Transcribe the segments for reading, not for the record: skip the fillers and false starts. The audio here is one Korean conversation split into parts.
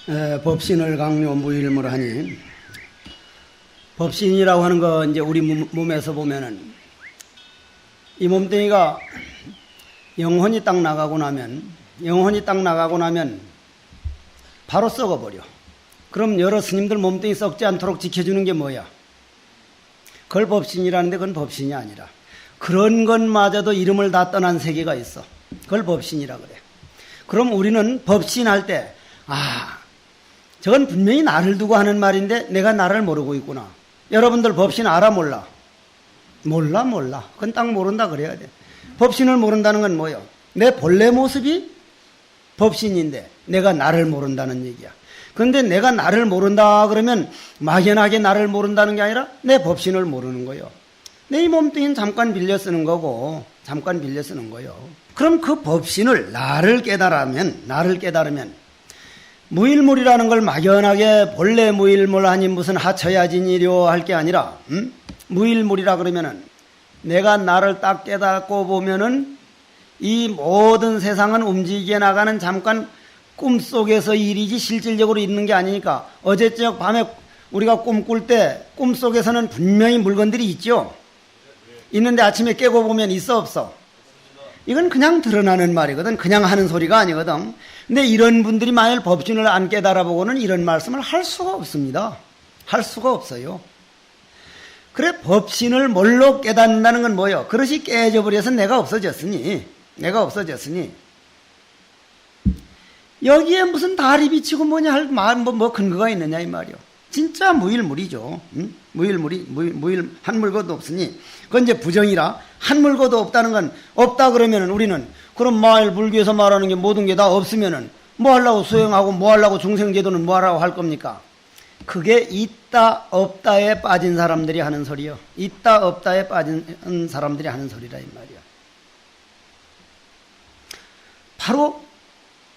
법신을 강요 무일물 하니, 법신이라고 하는 거 이제 우리 몸에서 보면은 이 몸뚱이가 영혼이 딱 나가고 나면 바로 썩어버려. 그럼 여러 스님들 몸뚱이 썩지 않도록 지켜주는 게 뭐야? 그걸 법신이라는데 그건 법신이 아니라 그런 것마저도 이름을 다 떠난 세계가 있어. 그걸 법신이라 그래. 그럼 우리는 법신할 때 저건 분명히 나를 두고 하는 말인데 내가 나를 모르고 있구나. 여러분들 법신 알아 몰라? 몰라. 그건 딱 모른다 그래야 돼. 법신을 모른다는 건 뭐예요? 내 본래 모습이 법신인데 내가 나를 모른다는 얘기야. 그런데 내가 나를 모른다 그러면 막연하게 나를 모른다는 게 아니라 내 법신을 모르는 거예요. 내 이 몸뚱이는 잠깐 빌려 쓰는 거고 그럼 그 법신을 나를 깨달으면 무일물이라는 걸 막연하게 본래 무일물 아닌 무슨 하처야진이려 할 게 아니라 무일물이라 그러면은 내가 나를 딱 깨닫고 보면은 이 모든 세상은 움직여 나가는 잠깐 꿈속에서 일이지 실질적으로 있는 게 아니니까 어제 저녁 밤에 우리가 꿈꿀 때 꿈속에서는 분명히 물건들이 있죠. 있는데 아침에 깨고 보면 있어 없어? 이건 그냥 드러나는 말이거든. 그냥 하는 소리가 아니거든. 근데 이런 분들이 만일 법신을 안 깨달아보고는 이런 말씀을 할 수가 없습니다. 할 수가 없어요. 그래 법신을 뭘로 깨닫는다는 건 뭐예요? 그릇이 깨져버려서 내가 없어졌으니 여기에 무슨 달이 비치고 뭐냐 할 뭐 근거가 있느냐 이 말이요. 진짜 무일물이죠. 무일 한 물고도 없으니 그건 이제 부정이라. 한 물고도 없다는 건 없다 그러면은 우리는 그럼 만일 불교에서 말하는 게 모든 게 다 없으면은 뭐 하려고 수행하고 뭐 하려고 중생제도는 뭐 하라고 할 겁니까? 그게 있다 없다에 빠진 사람들이 하는 소리요. 있다 없다에 빠진 사람들이 하는 소리라 이 말이야. 바로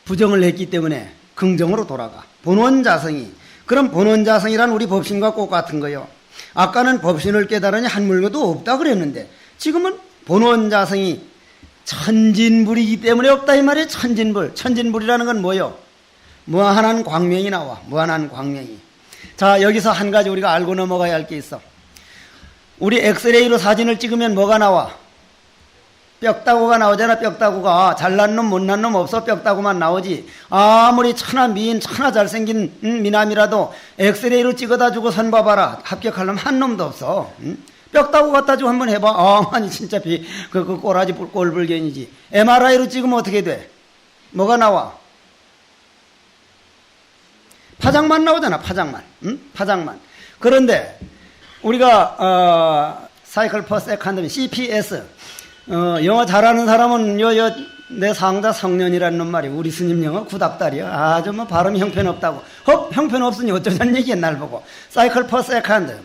부정을 했기 때문에 긍정으로 돌아가. 본원자성이. 그럼 본원자성이란 우리 법신과 똑같은 거예요. 아까는 법신을 깨달으니 한 물건도 없다 그랬는데 지금은 본원자성이 천진불이기 때문에 없다 이 말이에요. 천진불이라는 건 뭐예요? 무한한 광명이 나와. 무한한 광명이. 자, 여기서 한 가지 우리가 알고 넘어가야 할 게 있어. 우리 엑스레이로 사진을 찍으면 뭐가 나와? 뼈다구가 나오잖아. 뼈다구가. 잘난 놈 못난 놈 없어. 뼈다구만 나오지. 아무리 천하 미인 천하 잘생긴 미남이라도 엑스레이로 찍어다 주고 선 봐봐라. 합격할 놈 한 놈도 없어. 뼈다구 갖다 주고 한번 해봐. 아니 진짜 그 꼬라지 꼴불견이지. MRI로 찍으면 어떻게 돼? 뭐가 나와? 파장만 나오잖아. 파장만. 그런데 우리가 사이클 퍼 세컨드 CPS 영어 잘하는 사람은 내 상자 성년이라는 놈 말이야. 우리 스님 영어 구닥다리야. 아주 뭐 발음 형편없다고. 형편없으니 어쩌자는 얘기야 날 보고. 사이클 퍼 세컨드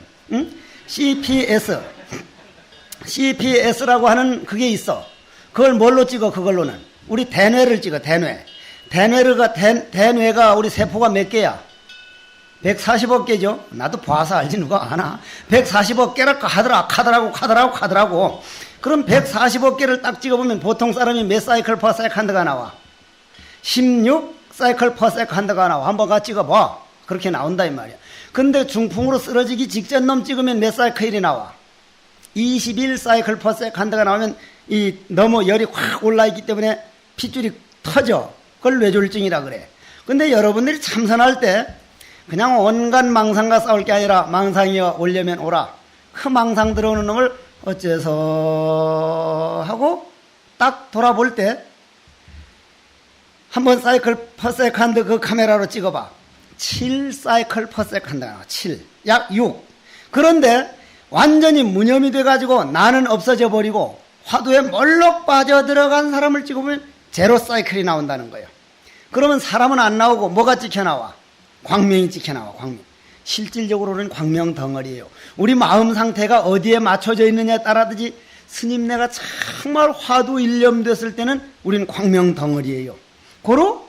CPS라고 하는 그게 있어. 그걸 뭘로 찍어? 그걸로는 우리 대뇌를 찍어. 대뇌가 우리 세포가 몇 개야? 140억 개죠. 나도 봐서 알지 누가 아나. 140억 개랄까 하더라고. 그럼 140억 개를 딱 찍어보면 보통 사람이 몇 사이클 퍼 세컨드가 나와? 16 사이클 퍼 세컨드가 나와. 한번 같이 찍어봐. 그렇게 나온다 이 말이야. 근데 중풍으로 쓰러지기 직전 놈 찍으면 몇 사이클이 나와? 21 사이클 퍼 세컨드가 나오면 너무 열이 확 올라있기 때문에 핏줄이 터져. 그걸 뇌졸중이라 그래. 근데 여러분들이 참선할 때 그냥 온갖 망상과 싸울 게 아니라 망상이 오려면 오라. 그 망상 들어오는 놈을 어째서 하고 딱 돌아볼 때 한번 사이클 퍼 세컨드 그 카메라로 찍어봐. 7 사이클 퍼 세컨드가 나와. 7. 약 6. 그런데 완전히 무념이 돼가지고 나는 없어져 버리고 화두에 멀록 빠져들어간 사람을 찍어보면 0 사이클이 나온다는 거예요. 그러면 사람은 안 나오고 뭐가 찍혀 나와? 광명이 찍혀 나와. 광명. 실질적으로는 광명 덩어리예요. 우리 마음 상태가 어디에 맞춰져 있느냐에 따라듯이 스님네가 정말 화두 일념됐을 때는 우리는 광명 덩어리예요. 고로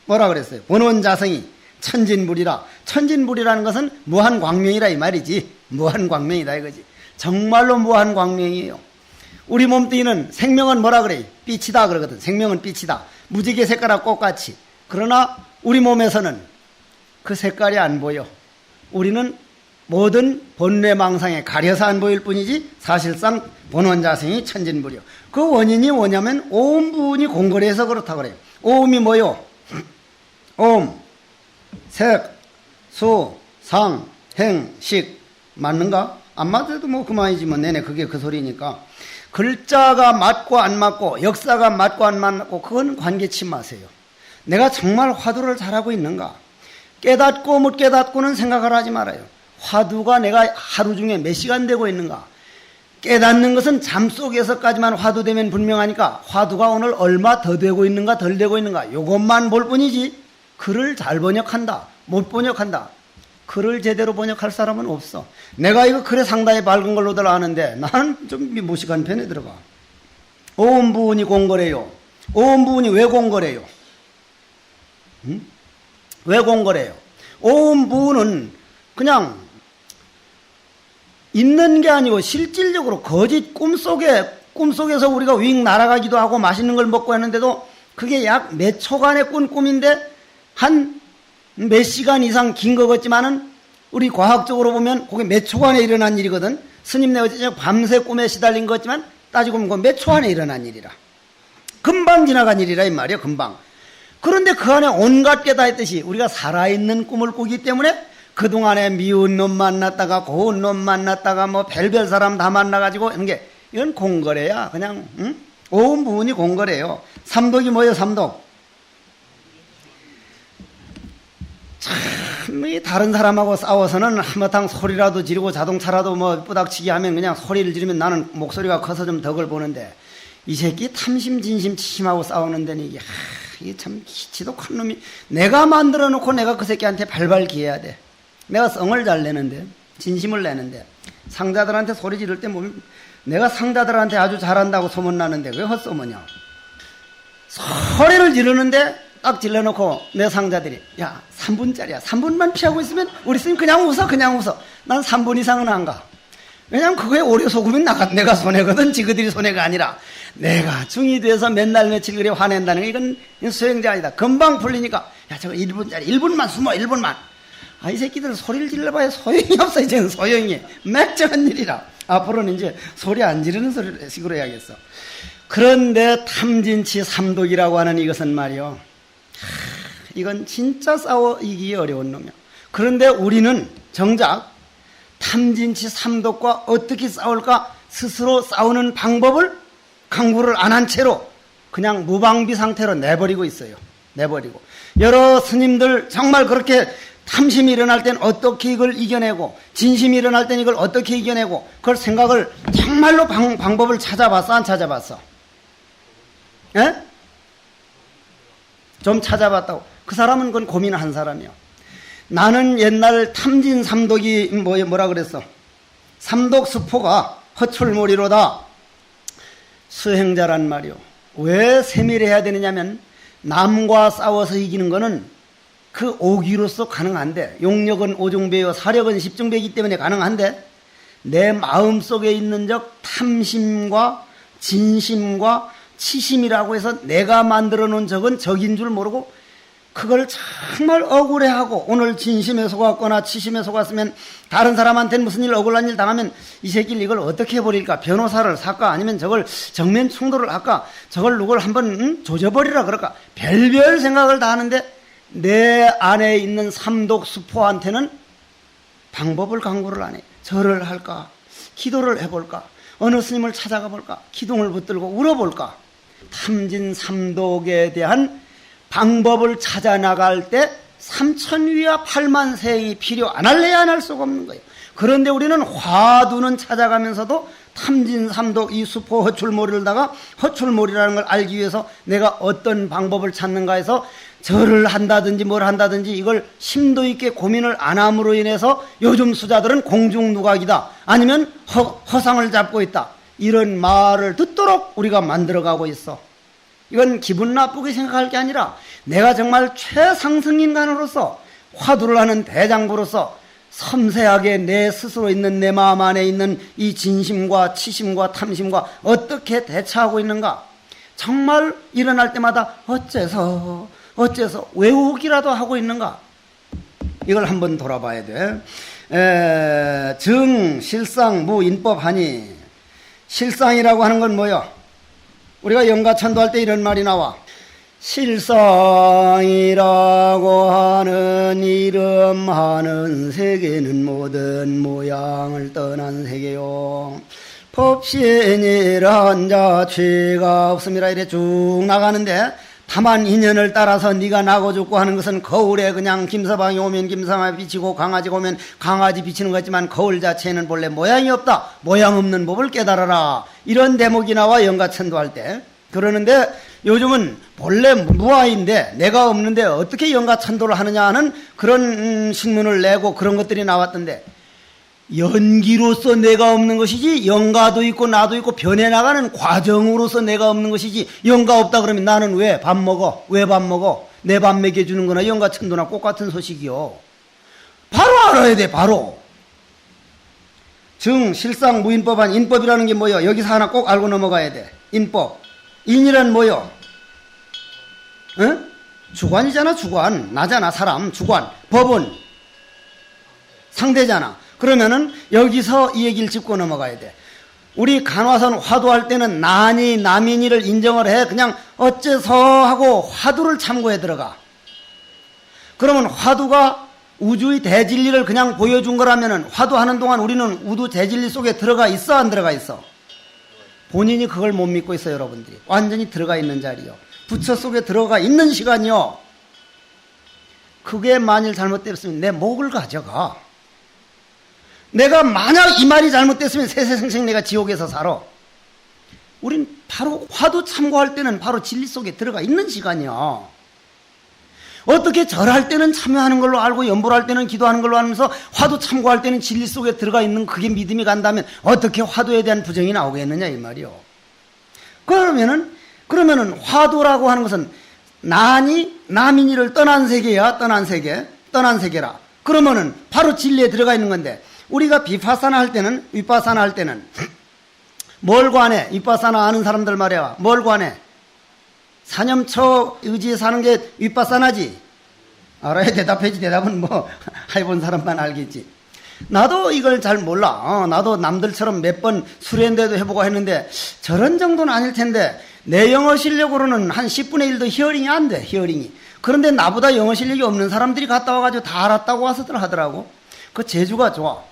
뭐라 그랬어요? 본원자성이 천진불이라. 천진불이라는 것은 무한광명이라 이 말이지. 무한광명이다 이거지. 정말로 무한광명이에요. 우리 몸뚱이는 생명은 뭐라 그래? 빛이다 그러거든. 생명은 빛이다. 무지개 색깔하고 똑같이. 그러나 우리 몸에서는 그 색깔이 안 보여. 우리는 모든 본뇌망상에 가려서 안 보일 뿐이지 사실상 본원자성이 천진불이요. 그 원인이 뭐냐면 오음 부분이 공거리해서 그렇다고 그래요. 오음이 뭐요? 오음, 색, 수, 상, 행, 식. 맞는가? 안 맞아도 뭐 그만이지 뭐. 내내 그게 그 소리니까. 글자가 맞고 안 맞고 역사가 맞고 안 맞고 그건 관계치 마세요. 내가 정말 화두를 잘하고 있는가? 깨닫고 못 깨닫고는 생각을 하지 말아요. 화두가 내가 하루 중에 몇 시간 되고 있는가? 깨닫는 것은 잠속에서까지만 화두되면 분명하니까 화두가 오늘 얼마 더 되고 있는가 덜 되고 있는가 이것만 볼 뿐이지 글을 잘 번역한다 못 번역한다 글을 제대로 번역할 사람은 없어. 내가 이거 글에 상당히 밝은 걸로들 아는데 나는 좀 무식한 편에 들어가. 오음 부분이 공거래요. 오음 부분이 왜 공거래요? 응? 왜 공거래요? 오음 부분은 그냥 있는 게 아니고 실질적으로 거짓 꿈속에서 우리가 윙 날아가기도 하고 맛있는 걸 먹고 했는데도 그게 약 몇 초간의 꾼 꿈인데 한 몇 시간 이상 긴 것 같지만은 우리 과학적으로 보면 그게 몇 초간에 일어난 일이거든. 스님 내 어제 밤새 꿈에 시달린 것 같지만 따지고 보면 몇 초 안에 일어난 일이라. 금방 지나간 일이라 이 말이야. 금방. 그런데 그 안에 온갖 게 다 있듯이 우리가 살아있는 꿈을 꾸기 때문에 그동안에 미운 놈 만났다가 고운 놈 만났다가 뭐 별별 사람 다 만나가지고 이런 게 이건 공거래야. 그냥 응? 오음 부분이 공거래요. 삼독이 뭐예요? 삼독. 참 다른 사람하고 싸워서는 한바탕 소리라도 지르고 자동차라도 뭐 뿌닥치기 하면 그냥 소리를 지르면 나는 목소리가 커서 좀 덕을 보는데 이 새끼 탐심 진심 치심하고 싸우는 데는 이게 참 지독한 놈이 내가 만들어 놓고 내가 그 새끼한테 발발 기해야 돼. 내가 성을 잘 내는데 진심을 내는데 상자들한테 소리 지를 때 보면 내가 상자들한테 아주 잘한다고 소문나는데 왜 헛소문이야. 소리를 지르는데 딱 질러놓고 내 상자들이 야 3분짜리야 3분만 피하고 있으면 우리 스님 그냥 웃어 난 3분 이상은 안 가. 왜냐면 그거에 오래 속으면 내가 손해거든. 지그들이 손해가 아니라 내가 중이 돼서 맨날 며칠 그래 화낸다는 게 이건 수행자 아니다. 금방 풀리니까 야 저거 1분짜리 1분만 숨어 1분만. 아, 이 새끼들 소리를 질러봐야 소용이 없어. 이제는 소용이 맥정한 일이라. 앞으로는 이제 소리 안 지르는 식으로 해야겠어. 그런데 탐진치 삼독이라고 하는 이것은 말이요. 이건 진짜 싸워 이기기 어려운 놈이야. 그런데 우리는 정작 탐진치 삼독과 어떻게 싸울까 스스로 싸우는 방법을 강구를 안 한 채로 그냥 무방비 상태로 내버리고 있어요. 내버리고. 여러 스님들 정말 그렇게 탐심이 일어날 땐 어떻게 이걸 이겨내고 진심이 일어날 땐 이걸 어떻게 이겨내고 그걸 생각을 정말로 방법을 찾아봤어? 안 찾아봤어? 예? 좀 찾아봤다고. 그 사람은 그건 고민을 한 사람이야. 나는 옛날 탐진 삼독이 뭐라 그랬어? 삼독 수포가 허출몰이로다. 수행자란 말이요. 왜 세밀해야 되느냐면 남과 싸워서 이기는 거는 그 오기로서 가능한데 용력은 오중배요 사력은 십중배이기 때문에 가능한데 내 마음속에 있는 적 탐심과 진심과 치심이라고 해서 내가 만들어 놓은 적은 적인 줄 모르고 그걸 정말 억울해하고 오늘 진심에 속았거나 치심에 속았으면 다른 사람한테는 무슨 일 억울한 일 당하면 이 새끼를 이걸 어떻게 해버릴까? 변호사를 살까? 아니면 저걸 정면 충돌을 할까? 저걸 누굴 한번 조져버리라 그럴까? 별별 생각을 다 하는데 내 안에 있는 삼독 수포한테는 방법을 강구를 안 해. 절을 할까? 기도를 해볼까? 어느 스님을 찾아가 볼까? 기둥을 붙들고 울어볼까? 탐진 삼독에 대한 방법을 찾아 나갈 때 3,000위와 8만 세행이 필요 안 할래야 안 할 수가 없는 거예요. 그런데 우리는 화두는 찾아가면서도 탐진 삼독 이 수포 허출몰이를다가 허출몰이라는 걸 알기 위해서 내가 어떤 방법을 찾는가 해서 절을 한다든지 뭘 한다든지 이걸 심도 있게 고민을 안 함으로 인해서 요즘 수자들은 공중누각이다. 아니면 허상을 잡고 있다. 이런 말을 듣도록 우리가 만들어가고 있어. 이건 기분 나쁘게 생각할 게 아니라 내가 정말 최상승인간으로서 화두를 하는 대장부로서 섬세하게 내 스스로 있는 내 마음 안에 있는 이 진심과 치심과 탐심과 어떻게 대처하고 있는가. 정말 일어날 때마다 어째서 외우기라도 하고 있는가. 이걸 한번 돌아봐야 돼. 정, 실상, 무, 인법 하니. 실상이라고 하는 건 뭐야? 우리가 영가천도할 때 이런 말이 나와. 실상이라고 하는 이름 하는 세계는 모든 모양을 떠난 세계요. 법신이란 자취가 없음이라 이래 쭉 나가는데, 다만 인연을 따라서 네가 나고 죽고 하는 것은 거울에 그냥 김서방이 오면 김서방이 비치고 강아지가 오면 강아지 비치는 거지만 거울 자체에는 본래 모양이 없다. 모양 없는 법을 깨달아라. 이런 대목이 나와 영가천도할 때. 그러는데 요즘은 본래 무아인데 내가 없는데 어떻게 영가천도를 하느냐 하는 그런 신문을 내고 그런 것들이 나왔던데, 연기로서 내가 없는 것이지 영가도 있고 나도 있고 변해나가는 과정으로서 내가 없는 것이지, 영가 없다 그러면 나는 왜 밥 먹어? 왜 밥 먹어? 내 밥 먹여주는 거나 영가천도나 똑같은 소식이요. 바로 알아야 돼. 바로. 정, 실상, 무인법한. 인법이라는 게 뭐요? 여기서 하나 꼭 알고 넘어가야 돼. 인법. 인이란 뭐요? 응? 주관이잖아. 주관. 나잖아. 사람. 주관. 법은 상대잖아. 그러면은 여기서 이 얘기를 짚고 넘어가야 돼. 우리 간화선 화두할 때는 난이 남인이를 인정을 해. 그냥 어째서 하고 화두를 참고해 들어가. 그러면 화두가 우주의 대진리를 그냥 보여준 거라면은 화두하는 동안 우리는 우주 대진리 속에 들어가 있어, 안 들어가 있어? 본인이 그걸 못 믿고 있어. 여러분들이 완전히 들어가 있는 자리요. 부처 속에 들어가 있는 시간이요. 그게 만일 잘못됐으면 내 목을 가져가. 내가 만약 이 말이 잘못됐으면 세세생생 내가 지옥에서 살아. 우린 바로 화두 참고할 때는 바로 진리 속에 들어가 있는 시간이야. 어떻게 절할 때는 참여하는 걸로 알고 연보할 때는 기도하는 걸로 알면서 화두 참고할 때는 진리 속에 들어가 있는 그게 믿음이 간다면 어떻게 화두에 대한 부정이 나오겠느냐 이 말이요. 그러면은 화두라고 하는 것은 난이 남인이를 떠난 세계야. 떠난 세계라. 그러면은 바로 진리에 들어가 있는 건데, 우리가 비파사나 할 때는, 위파사나 할 때는 뭘 관해? 위파사나 아는 사람들 말이야. 뭘 관해? 사념처 의지에 사는 게 위파사나지. 알아야 대답해지. 대답은 뭐 해본 사람만 알겠지. 나도 이걸 잘 몰라. 나도 남들처럼 몇 번 수련대도 해보고 했는데 저런 정도는 아닐 텐데, 내 영어 실력으로는 한 10분의 1도 히어링이 안 돼. 히어링이. 그런데 나보다 영어 실력이 없는 사람들이 갔다 와가지고 다 알았다고 와서들 하더라고. 그 재주가 좋아.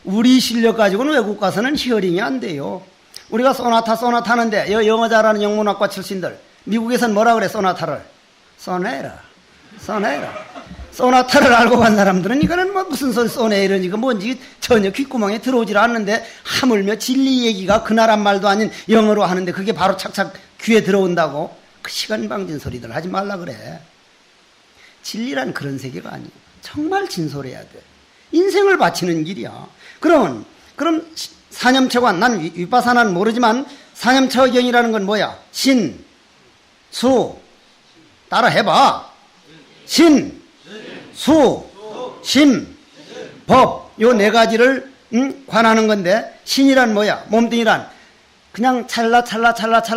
우리 실력 가지고는 외국 가서는 히어링이 안 돼요. 우리가 소나타 하는데 영어 잘하는 영문학과 출신들, 미국에선 뭐라 그래? 소나타를 소나타를 알고 간 사람들은 이거는 뭐 무슨 소리 소네이런 이거 뭔지 전혀 귓구멍에 들어오질 않는데, 하물며 진리 얘기가 그 나라 말도 아닌 영어로 하는데 그게 바로 착착 귀에 들어온다고? 그 시간방진 소리들 하지 말라 그래. 진리란 그런 세계가 아니고 정말 진솔해야 돼. 인생을 바치는 길이야. 그럼 사념처관, 난 위파사나는 모르지만 사념처경이라는 건 뭐야? 신, 수, 따라 해봐. 신, 수, 심, 법, 요 네 가지를 관하는 건데, 신이란 뭐야? 몸뚱이란 그냥 찰나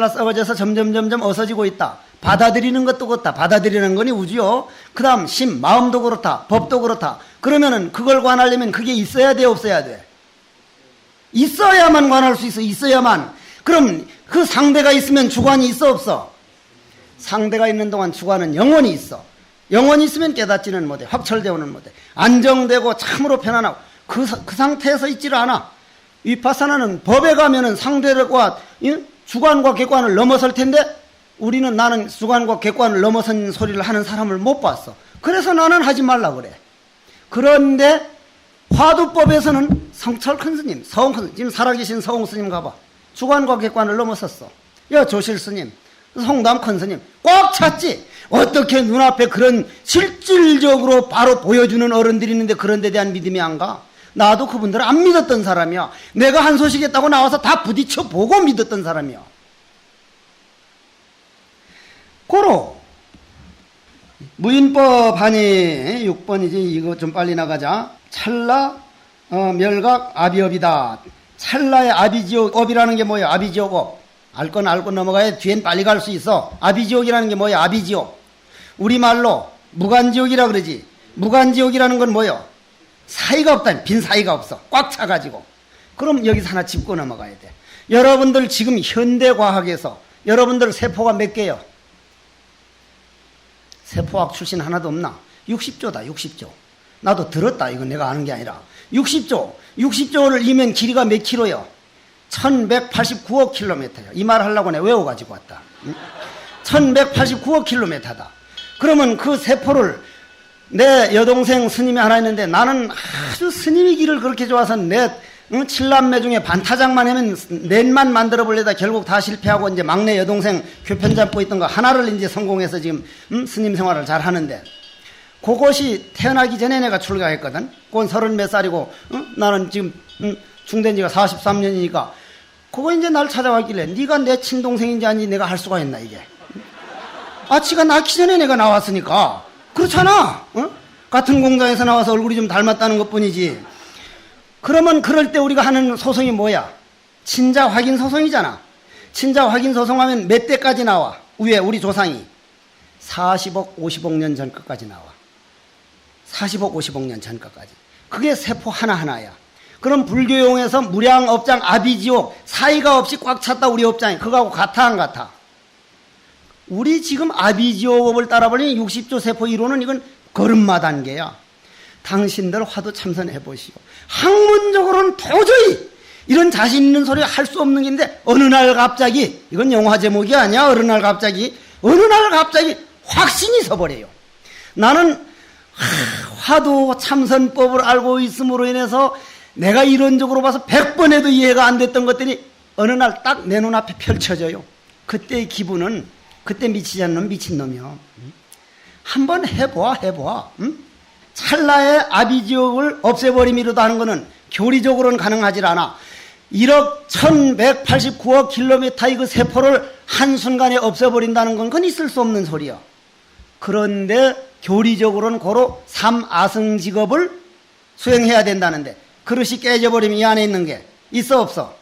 썩어져서 점점 어서지고 있다. 받아들이는 것도 그렇다. 받아들이는 거니 우주요. 그 다음 심, 마음도 그렇다. 법도 그렇다. 그러면은 그걸 관하려면 그게 있어야 돼, 없어야 돼? 있어야만 관할 수 있어. 있어야만. 그럼 그 상대가 있으면 주관이 있어, 없어? 상대가 있는 동안 주관은 영원히 있어. 영원히 있으면 깨닫지는 못해. 확철되오는 못해. 안정되고 참으로 편안하고 그 상태에서 있지를 않아. 위파사나는 법에 가면은 상대과 주관과 객관을 넘어설 텐데, 나는 주관과 객관을 넘어선 소리를 하는 사람을 못 봤어. 그래서 나는 하지 말라 그래. 그런데 화두법에서는 성철 큰 스님, 서홍 큰 스님, 지금 살아계신 서홍 스님 가봐. 주관과 객관을 넘어섰어. 조실 스님, 송담 큰 스님 꽉 찼지. 어떻게 눈앞에 그런 실질적으로 바로 보여주는 어른들이 있는데 그런 데 대한 믿음이 안 가? 나도 그분들을 안 믿었던 사람이야. 내가 한 소식 했다고 나와서 다 부딪혀 보고 믿었던 사람이야. 고로 무인법 하니 6번이지. 이거 좀 빨리 나가자. 찰나 멸각 아비업이다. 찰나의 아비지옥. 업이라는 게 뭐야? 아비지옥 업. 알 건 알고 넘어가야 뒤엔 빨리 갈 수 있어. 아비지옥이라는 게 뭐야? 아비지옥. 우리말로 무간지옥이라 그러지. 무간지옥이라는 건 뭐요? 사이가 없다. 빈 사이가 없어. 꽉 차가지고. 그럼 여기서 하나 짚고 넘어가야 돼. 여러분들 지금 현대과학에서 여러분들 세포가 몇 개요? 세포학 출신 하나도 없나? 60조다. 60조. 나도 들었다. 이건 내가 아는 게 아니라 60조. 60조를 이면 길이가 몇 킬로요? 1189억 킬로미터요. 이 말 하려고 내가 외워가지고 왔다. 1189억 킬로미터다. 그러면 그 세포를 내 여동생 스님이 하나 있는데 나는 아주 스님의 길을 그렇게 좋아서 내 칠남매 중에 반타작만 하면 넷만 만들어 보려다 결국 다 실패하고 이제 막내 여동생 교편 잡고 있던 거 하나를 이제 성공해서 지금 스님 생활을 잘 하는데 그것이 태어나기 전에 내가 출가했거든. 그건 30몇 살이고 나는 지금 중된 지가 43년이니까 그거 이제 날 찾아왔길래 네가 내 친동생인지 아닌지 내가 할 수가 있나 이게. 아 지가 낳기 전에 내가 나왔으니까 그렇잖아. 같은 공장에서 나와서 얼굴이 좀 닮았다는 것뿐이지. 그러면 그럴 때 우리가 하는 소송이 뭐야? 친자 확인 소송이잖아. 친자 확인 소송하면 몇 대까지 나와? 위에 우리 조상이 40억 50억 년 전 것까지 나와. 40억 50억 년 전 것까지. 그게 세포 하나하나야. 그럼 불교용에서 무량업장 아비지옥 사이가 없이 꽉 찼다 우리 업장이. 그거하고 같아 안 같아? 우리 지금 아비지옥업을 따라버린 60조 세포 이론은 이건 걸음마 단계야. 당신들 화두 참선해 보시오. 학문적으로는 도저히 이런 자신 있는 소리 할 수 없는 게인데 어느 날 갑자기 이건 영화 제목이 아니야. 어느 날 갑자기 확신이 서버려요. 나는 화두 참선법을 알고 있음으로 인해서 내가 이론적으로 봐서 100번 해도 이해가 안 됐던 것들이 어느 날 딱 내 눈앞에 펼쳐져요. 그때의 기분은 그때 미치지 않는 미친놈이요. 한번 해보아. 찰나의 아비지옥을 없애버림이라도 하는 것은 교리적으로는 가능하지 않아. 1억 1189억 킬로미터의 그 세포를 한순간에 없애버린다는 건 그건 있을 수 없는 소리야. 그런데 교리적으로는 고로 삼아승직업을 수행해야 된다는데 그릇이 깨져버리면 이 안에 있는 게 있어 없어?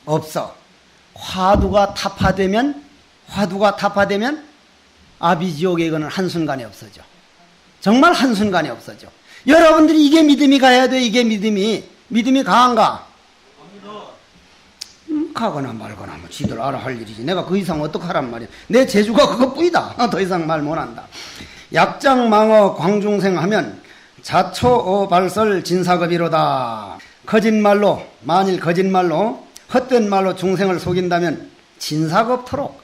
없어. 화두가 타파되면 아비지옥에 이거는 한순간에 없어져. 정말 한순간에 없어져. 여러분들이 이게 믿음이 가야 돼. 이게 믿음이 가한가? 가거나 말거나 뭐 지들 알아 할 일이지. 내가 그 이상 어떡하란 말이야. 내 재주가 그것뿐이다. 더 이상 말 못한다. 약장망어 광중생 하면 자초발설 진사급이로다. 만일 거짓말로 헛된 말로 중생을 속인다면 진사급토록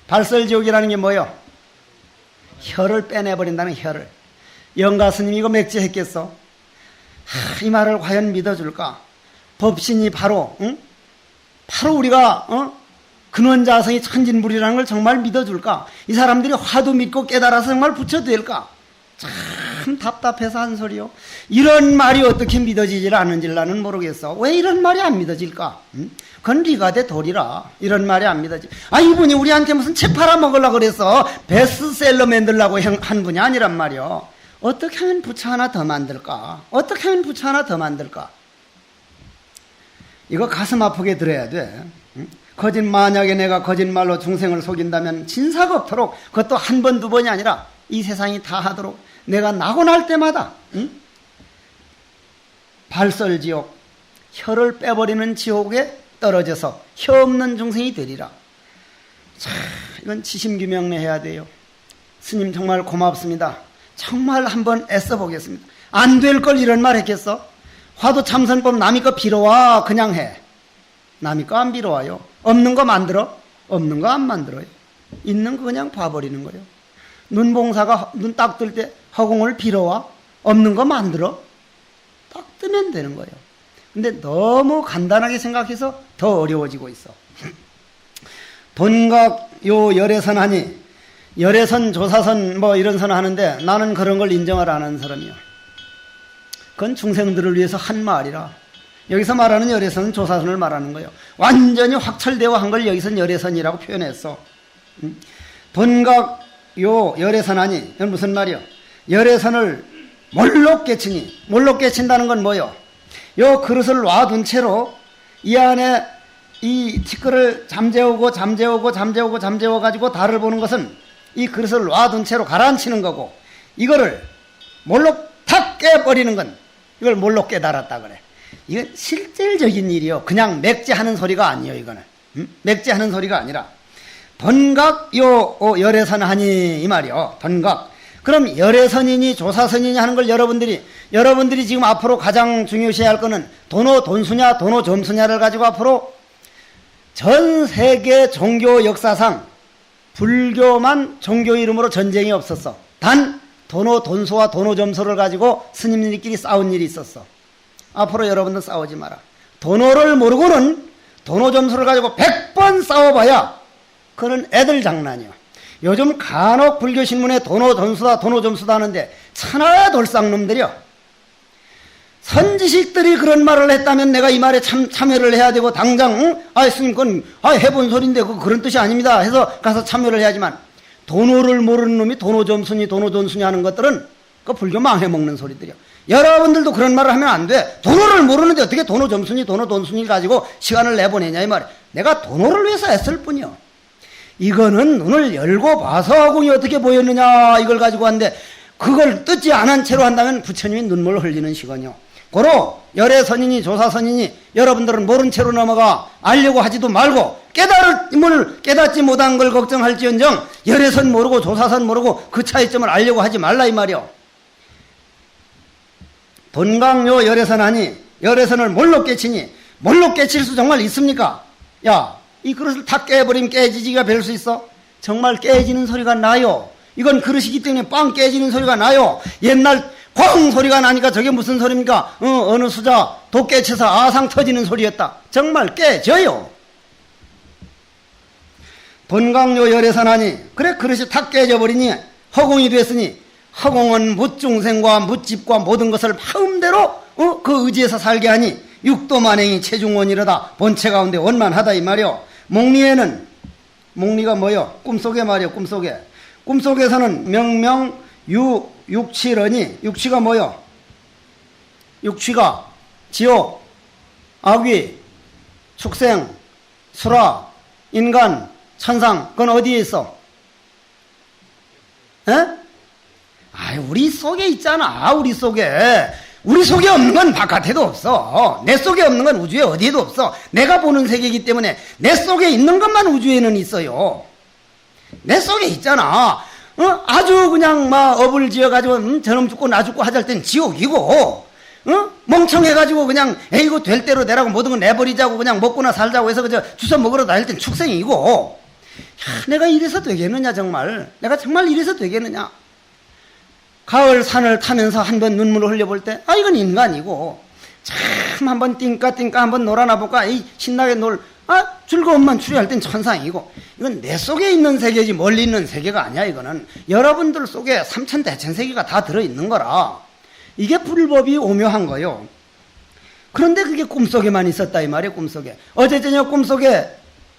발설지옥이라는 게 뭐요? 혀를 빼내버린다는 혀를. 영가 스님이 이거 맥제했겠어? 이 말을 과연 믿어줄까? 법신이 바로 우리가 근원자성이 천진불이라는 걸 정말 믿어줄까? 이 사람들이 화두 믿고 깨달아서 정말 부처될까? 참 답답해서 한 소리요. 이런 말이 어떻게 믿어지질 않는지 나는 모르겠어. 왜 이런 말이 안 믿어질까? 그건 리가 돼 도리라. 이런 말이 안 믿어지. 이분이 우리한테 무슨 책 팔아먹으려고 그랬어. 베스트셀러 만들려고 한 분이 아니란 말이요. 어떻게 하면 부처 하나 더 만들까? 이거 가슴 아프게 들어야 돼. 만약에 내가 거짓말로 중생을 속인다면 진사가 없도록, 그것도 한 번, 두 번이 아니라 이 세상이 다 하도록 내가 나고 날 때마다 발설지옥, 혀를 빼버리는 지옥에 떨어져서 혀 없는 중생이 되리라. 자, 이건 지심규명래 해야 돼요. 스님 정말 고맙습니다. 정말 한번 애써보겠습니다. 안 될 걸 이런 말 했겠어? 화두 참선법 남이 거 빌어와 그냥 해. 남이 거 안 빌어와요. 없는 거 만들어? 없는 거 안 만들어요. 있는 거 그냥 봐버리는 거예요. 눈봉사가 눈 딱 뜰 때 허공을 빌어와? 없는 거 만들어? 딱 뜨면 되는 거예요. 근데 너무 간단하게 생각해서 더 어려워지고 있어. 돈각 요 열애선 하니, 열애선 조사선 뭐 이런 선 하는데 나는 그런 걸 인정을 안 하는 사람이야. 그건 중생들을 위해서 한 말이라. 여기서 말하는 열애선은 조사선을 말하는 거예요. 완전히 확철되어 한 걸 여기서 열애선이라고 표현했어. 돈각 요 열애선 하니, 이건 무슨 말이요? 열애선을 몰록 깨치니, 몰록 깨친다는 건 뭐요? 요 그릇을 놔둔 채로 이 안에 이 티끌을 잠재우고 가지고 달을 보는 것은 이 그릇을 놔둔 채로 가라앉히는 거고, 이거를 뭘로 탁 깨버리는 건 이걸 뭘로 깨달았다 그래. 이건 실질적인 일이요. 그냥 맥제하는 소리가 아니에요. 이거는 맥제하는 소리가 아니라 번각 열애선하니 이 말이요. 번각. 그럼 열애선이니 조사선이니 하는 걸 여러분들이 지금 앞으로 가장 중요시해야 할 거는 돈수냐 돈점수냐를 가지고 앞으로 전 세계 종교 역사상 불교만 종교 이름으로 전쟁이 없었어. 단 돈수와 돈점수를 가지고 스님들끼리 싸운 일이 있었어. 앞으로 여러분들 싸우지 마라. 돈을 모르고는 돈점수를 가지고 100번 싸워봐야 그건 애들 장난이야. 요즘 간혹 불교 신문에 돈수다 하는데 천하의 돌상놈들이요. 선지식들이 그런 말을 했다면 내가 이 말에 참여를 해야 되고 당장 스님 그건 해본 소리인데 그런 뜻이 아닙니다 해서 가서 참여를 해야지만, 돈을 모르는 놈이 돈점수니 돈수니 하는 것들은 그 불교 망해먹는 소리들이요. 여러분들도 그런 말을 하면 안 돼. 돈을 모르는데 어떻게 돈점수니 돈수니 가지고 시간을 내보내냐 이 말이야. 내가 돈을 위해서 했을 뿐이요. 이거는 눈을 열고 봐서 허공이 어떻게 보였느냐 이걸 가지고 하는데, 그걸 뜯지 않은 채로 한다면 부처님이 눈물을 흘리는 시간이요. 고로 열애선이니 조사선이니 여러분들은 모른 채로 넘어가 알려고 하지도 말고, 깨닫지 못한 걸 걱정할지언정 열애선 모르고 조사선 모르고 그 차이점을 알려고 하지 말라 이 말이요. 돈강요 열애선하니 열애선을 뭘로 깨치니? 뭘로 깨칠 수 정말 있습니까? 야, 이 그릇을 탁 깨버리면 깨지지가 별 수 있어? 정말 깨지는 소리가 나요. 이건 그릇이기 때문에 빵 깨지는 소리가 나요. 옛날 쾅 소리가 나니까 저게 무슨 소리입니까? 어느 수자 도 깨쳐서 아상 터지는 소리였다. 정말 깨져요. 돈강요 열애선하니, 그래 그릇이 탁 깨져버리니 허공이 됐으니, 허공은 묻중생과 묻집과 모든 것을 마음대로 그 의지에서 살게 하니 육도만행이 체중원이로다. 본체 가운데 원만하다 이 말이요. 목리가 뭐요? 꿈속에 말이요. 꿈속에서는 명명 육치러니, 육치가 뭐요? 육치가 지옥, 악귀, 축생, 수라, 인간, 천상, 그건 어디에 있어? 에? 우리 속에 있잖아. 우리 속에 없는 건 바깥에도 없어. 내 속에 없는 건 우주에 어디에도 없어. 내가 보는 세계이기 때문에 내 속에 있는 것만 우주에는 있어요. 내 속에 있잖아. 아주 그냥 막 업을 지어가지고 저놈 죽고 나 죽고 하자 할 땐 지옥이고, 멍청해가지고 그냥 이거 될 대로 내라고 모든 거 내버리자고 그냥 먹고나 살자고 해서 그저 주워 먹으러 다닐 땐 축생이고. 내가 이래서 되겠느냐 정말. 내가 정말 이래서 되겠느냐. 가을 산을 타면서 한번 눈물을 흘려볼 때 이건 인간이고, 참 한번 띵까 한번 놀아나 볼까 신나게 즐거움만 추리할 땐 천상이고, 이건 내 속에 있는 세계지 멀리 있는 세계가 아니야. 이거는 여러분들 속에 삼천대천세계가 다 들어있는 거라. 이게 불법이 오묘한 거요. 그런데 그게 꿈속에만 있었다 이 말이에요. 꿈속에. 어제 저녁 꿈속에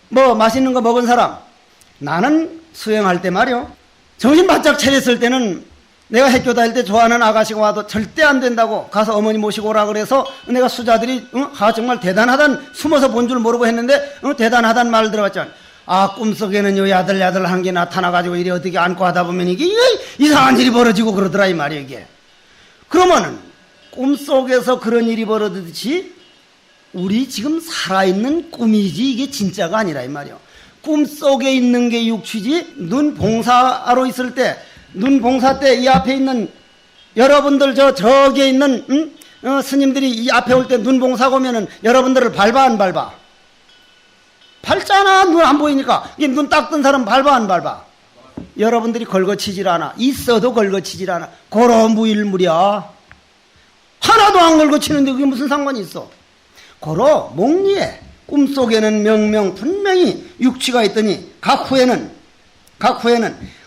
뭐 맛있는 거 먹은 사람, 나는 수행할 때 말이요, 정신 바짝 차렸을 때는 내가 학교 다닐 때 좋아하는 아가씨가 와도 절대 안 된다고 가서 어머니 모시고 오라 그래서 내가 수자들이 정말 대단하단, 숨어서 본 줄 모르고 했는데 대단하단 말 들어봤잖아. 꿈속에는 요 야들야들한 게 나타나가지고 이래 어떻게 안고 하다 보면 이게 이상한 일이 벌어지고 그러더라 이 말이에요. 이게 그러면은 꿈속에서 그런 일이 벌어지듯이 우리 지금 살아있는 꿈이지 이게 진짜가 아니라 이 말이에요. 꿈속에 있는 게 육취지. 눈 봉사로 있을 때, 눈 봉사 때 이 앞에 있는 여러분들 저기에 있는 스님들이 이 앞에 올 때 눈 봉사 오면은 여러분들을 밟아 안 밟아? 밟잖아. 눈 안 보이니까. 눈 딱 뜬 사람 밟아 안 밟아? 여러분들이 걸거치질 않아. 있어도 걸거치질 않아. 고로 무일무리야. 하나도 안 걸거치는데 그게 무슨 상관이 있어? 고로 목리에 꿈속에는 명명 분명히 육취가 있더니 각후에는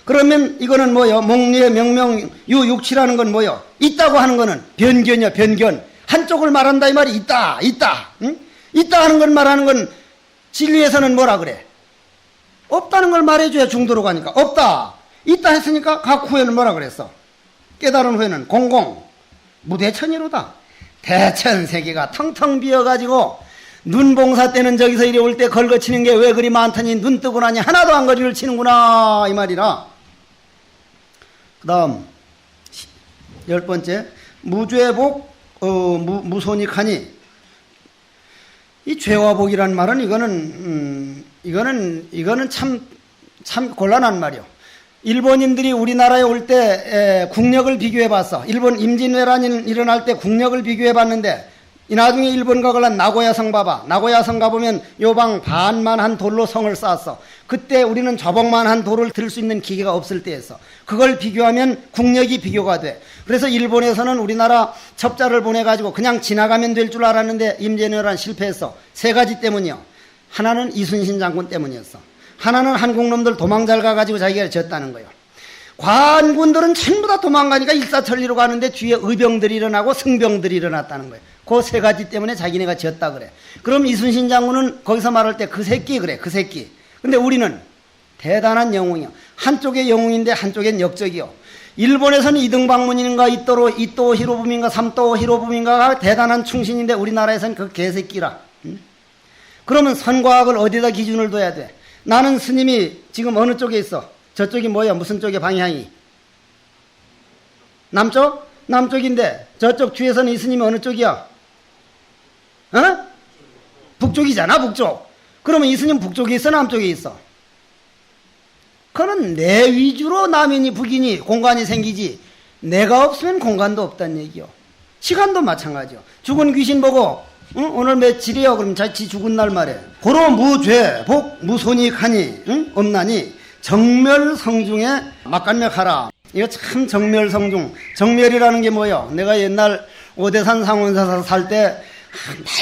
그러면 이거는 뭐요? 목리에 명명 육취라는 건 뭐요? 있다고 하는 거는 변견이야. 변견. 한쪽을 말한다 이 말이 있다. 응? 있다 하는 걸 말하는 건 진리에서는 뭐라 그래? 없다는 걸 말해줘야 중도로 가니까. 없다. 있다 했으니까 각후에는 뭐라 그랬어? 깨달은 후에는 공공 무대천이로다. 대천세계가 텅텅 비어가지고 눈봉사 때는 저기서 이리 올 때 걸거치는 게 왜 그리 많더니 눈 뜨고 나니 하나도 안 거리를 치는구나 이 말이라. 그 다음 10번째 무죄복 무손익하니. 이 죄와 복이란 말은 이거는 참 곤란한 말이요. 일본인들이 우리나라에 올 때 국력을 비교해 봤어. 일본 임진왜란이 일어날 때 국력을 비교해 봤는데, 이 나중에 일본 가걸란 나고야성 봐봐. 나고야성 가보면 요방 반만한 돌로 성을 쌓았어. 그때 우리는 저벅만한 돌을 들 수 있는 기계가 없을 때였어. 그걸 비교하면 국력이 비교가 돼. 그래서 일본에서는 우리나라 첩자를 보내가지고 그냥 지나가면 될 줄 알았는데 임진왜란 실패했어. 세 가지 때문이요. 하나는 이순신 장군 때문이었어. 하나는 한국놈들 도망 잘 가가지고 자기가 졌다는 거예요. 관군들은 전부 다 도망가니까 일사천리로 가는데 뒤에 의병들이 일어나고 승병들이 일어났다는 거예요. 그 세 가지 때문에 자기네가 졌다 그래. 그럼 이순신 장군은 거기서 말할 때 그 새끼 그래. 그 새끼. 근데 우리는 대단한 영웅이요. 한쪽에 영웅인데 한쪽엔 역적이요. 일본에서는 이등방문인가 이또 히로부미인가 삼도 히로부미인가가 대단한 충신인데 우리나라에서는 그 개새끼라. 그러면 선과학을 어디다 기준을 둬야 돼? 나는 스님이 지금 어느 쪽에 있어? 저쪽이 뭐야? 무슨 쪽의 방향이? 남쪽? 남쪽인데 저쪽 뒤에서는 이 스님이 어느 쪽이야? 북쪽이잖아, 북쪽. 그러면 이 스님 북쪽에 있어, 남쪽에 있어? 그거는 내 위주로 남이니 북이니 공간이 생기지, 내가 없으면 공간도 없다는 얘기요. 시간도 마찬가지요. 죽은 귀신 보고 오늘 며칠이요? 그럼 자칫 죽은 날 말에 고로 무죄 복 무손익하니 없나니 정멸성중에 막간맥하라. 이거 참 정멸성중. 정멸이라는 게 뭐예요? 내가 옛날 오대산 상원사서 살 때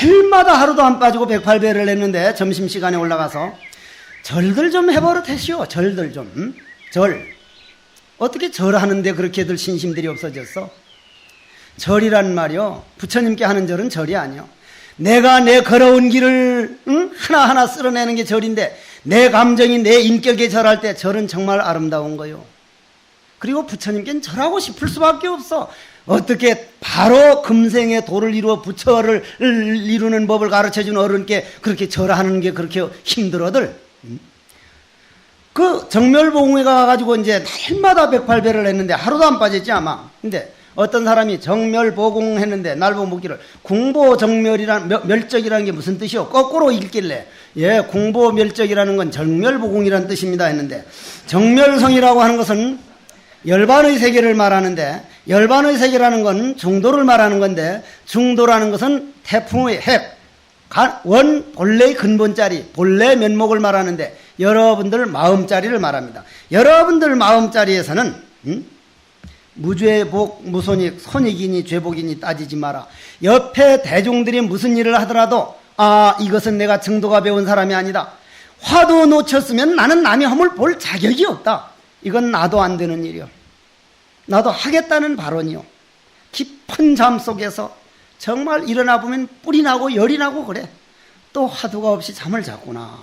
날마다 하루도 안 빠지고 108배를 했는데 점심시간에 올라가서 절들 좀 해버릇하시오. 절들 좀. 절. 어떻게 절하는데 그렇게들 신심들이 없어졌어? 절이란 말이요, 부처님께 하는 절은 절이 아니요. 내가 내 걸어온 길을 하나하나 쓸어내는 게 절인데, 내 감정이 내 인격에 절할 때 절은 정말 아름다운 거요. 그리고 부처님께는 절하고 싶을 수밖에 없어. 어떻게 바로 금생에 도를 이루어 부처를 이루는 법을 가르쳐준 어른께 그렇게 절하는 게 그렇게 힘들어들. 그 정멸보궁에 가가지고 이제 날마다 108배를 했는데 하루도 안 빠졌지 아마. 근데 어떤 사람이 정멸보궁 했는데 날 보고 묻기를, 멸적이라는 게 무슨 뜻이요? 거꾸로 읽길래, 예, 궁보멸적이라는 건 정멸보궁이라는 뜻입니다 했는데, 정멸성이라고 하는 것은 열반의 세계를 말하는데, 열반의 세계라는 건 중도를 말하는 건데, 중도라는 것은 태풍의 핵, 본래의 근본자리, 본래 면목을 말하는데, 여러분들 마음자리를 말합니다. 여러분들 마음자리에서는 무죄복 무손익, 손익이니 죄복이니 따지지 마라. 옆에 대중들이 무슨 일을 하더라도 이것은 내가 정도가 배운 사람이 아니다, 화도 놓쳤으면 나는 남의 허물 볼 자격이 없다, 이건 나도 안 되는 일이요. 나도 하겠다는 발언이요. 깊은 잠 속에서 정말 일어나 보면 뿔이 나고 열이 나고 그래. 또 화두가 없이 잠을 잤구나.